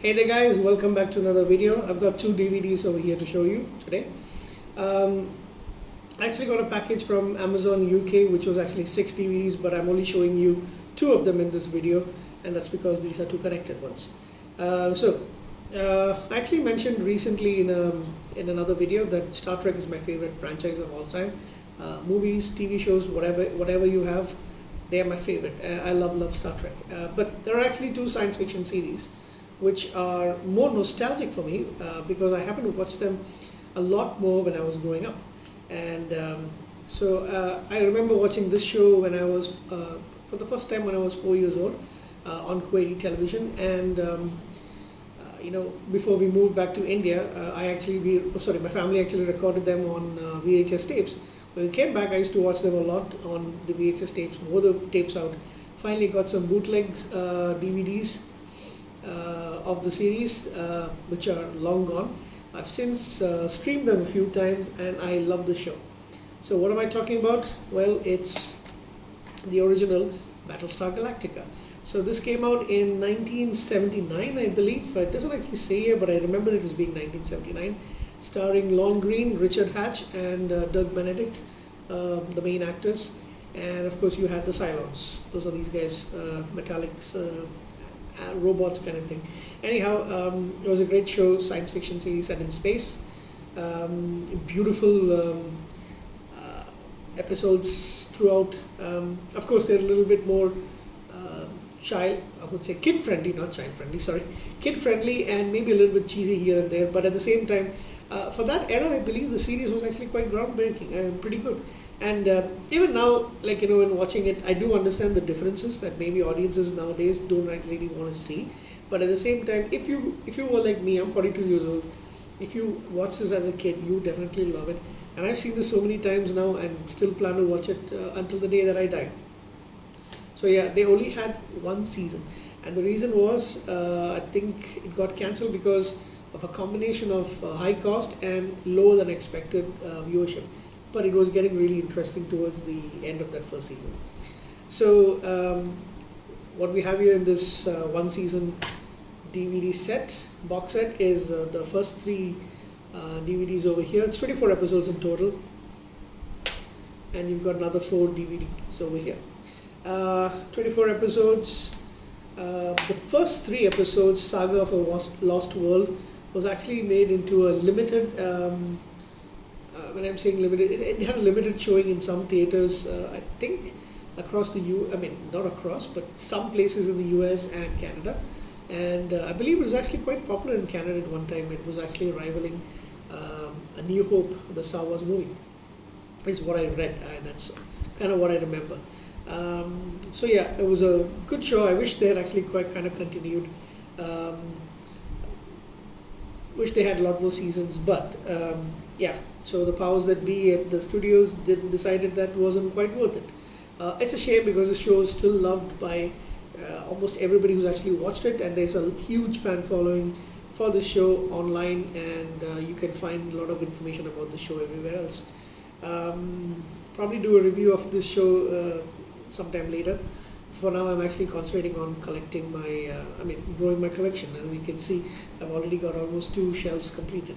Hey there guys, welcome back to another video. I've got two DVDs over here to show you today. Um, I actually got a package from Amazon UK which was actually 6 DVDs, but I'm only showing you 2 of them in this video, and that's because these are 2 connected ones. I actually mentioned recently in another video that Star Trek is my favorite franchise of all time. Movies, TV shows, whatever you have, they are my favorite. I love Star Trek. But there are actually 2 science fiction series which are more nostalgic for me because I happen to watch them a lot more when I was growing up. And I remember watching this show when I was, for the first time when I was 4 years old on Kuwaiti television. And before we moved back to India, my family actually recorded them on VHS tapes. When we came back, I used to watch them a lot on the VHS tapes, wore the tapes out. Finally got some bootlegs DVDs of the series, which are long gone. I've since streamed them a few times and I love the show. So what am I talking about? Well, it's the original Battlestar Galactica. So this came out in 1979, I believe. It doesn't actually say here, but I remember it as being 1979. Starring Lon Green, Richard Hatch, and Doug Benedict, the main actors. And of course you had the Cylons. Those are these guys, metallics, robots kind of thing. Anyhow, it was a great show, science fiction series set in space. Beautiful episodes throughout. Of course, they're a little bit more kid-friendly, not child-friendly, sorry. Kid-friendly and maybe a little bit cheesy here and there, but at the same time, for that era, I believe the series was actually quite groundbreaking and pretty good. And even now, when watching it, I do understand the differences that maybe audiences nowadays don't really want to see. But at the same time, if you were like me, I'm 42 years old. If you watch this as a kid, you definitely love it. And I've seen this so many times now, and still plan to watch it until the day that I die. So yeah, they only had 1 season, and the reason was I think it got cancelled because of a combination of high cost and lower than expected viewership. But it was getting really interesting towards the end of that first season. So what we have here in this 1 season DVD set, box set, is the first 3 DVDs over here. It's 24 episodes in total, and you've got another 4 DVDs over here. 24 episodes. The first 3 episodes, Saga of a Lost World, was actually made into a limited, when I'm saying limited, it had a limited showing in some theaters, I think across not across, but some places in the US and Canada. And I believe it was actually quite popular in Canada at one time. It was actually rivaling A New Hope, the Star Wars movie, is what I read. That's kind of what I remember. So yeah, it was a good show. I wish they had actually kind of continued. Wish they had a lot more seasons, but yeah. So the powers that be at the studios decided that wasn't quite worth it. It's a shame because the show is still loved by almost everybody who's actually watched it, and there's a huge fan following for the show online, and you can find a lot of information about the show everywhere else. Probably do a review of this show sometime later. For now, I'm actually concentrating on collecting growing my collection. As you can see, I've already got almost 2 shelves completed.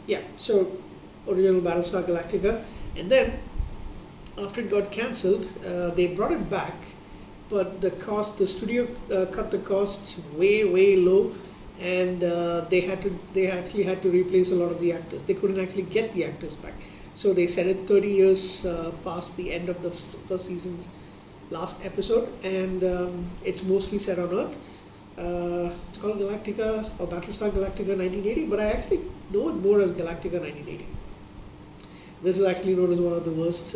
Yeah, so original Battlestar Galactica, and then after it got cancelled, they brought it back, but the studio cut the costs way low, and they actually had to replace a lot of the actors. They couldn't actually get the actors back, so they set it 30 years past the end of the first season's last episode, and it's mostly set on Earth. It's called Galactica or Battlestar Galactica 1980, but I actually know it more as Galactica 1980. This is actually known as one of the worst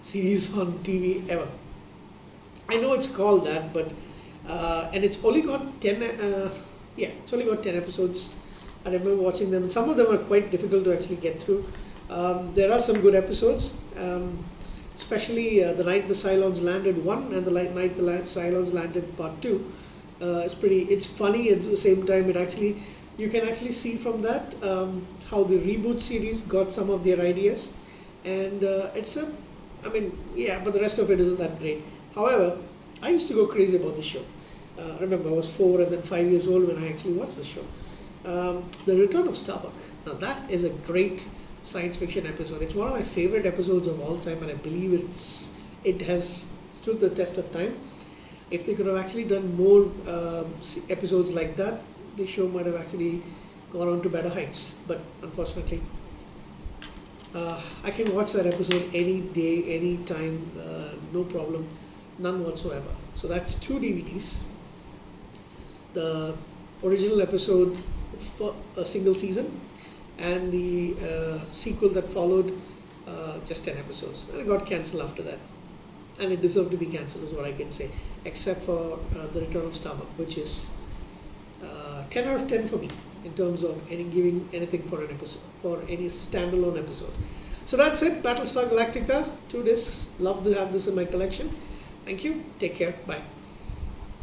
series on TV ever. I know it's called that, but and it's only got 10. It's only got 10 episodes. I remember watching them, and some of them are quite difficult to actually get through. There are some good episodes, especially the night the Cylons landed 1 and the night the Cylons landed part 2. It's funny at the same time. You can actually see from that how the reboot series got some of their ideas, and but the rest of it isn't that great. However, I used to go crazy about the show. Remember, I was 4 and then 5 years old when I actually watched this show. The Return of Starbuck. Now that is a great science fiction episode. It's one of my favorite episodes of all time, and I believe it has stood the test of time. If they could have actually done more episodes like that, the show might have actually gone on to better heights. But unfortunately, I can watch that episode any day, any time, no problem, none whatsoever. So that's 2 DVDs. The original episode for a single season, and the sequel that followed, just 10 episodes. And it got cancelled after that. And it deserved to be cancelled is what I can say, except for The Return of Starbuck, which is 10 out of 10 for me in terms of giving anything for an episode, for any standalone episode. So that's it, Battlestar Galactica, 2 discs. Love to have this in my collection. Thank you. Take care. Bye.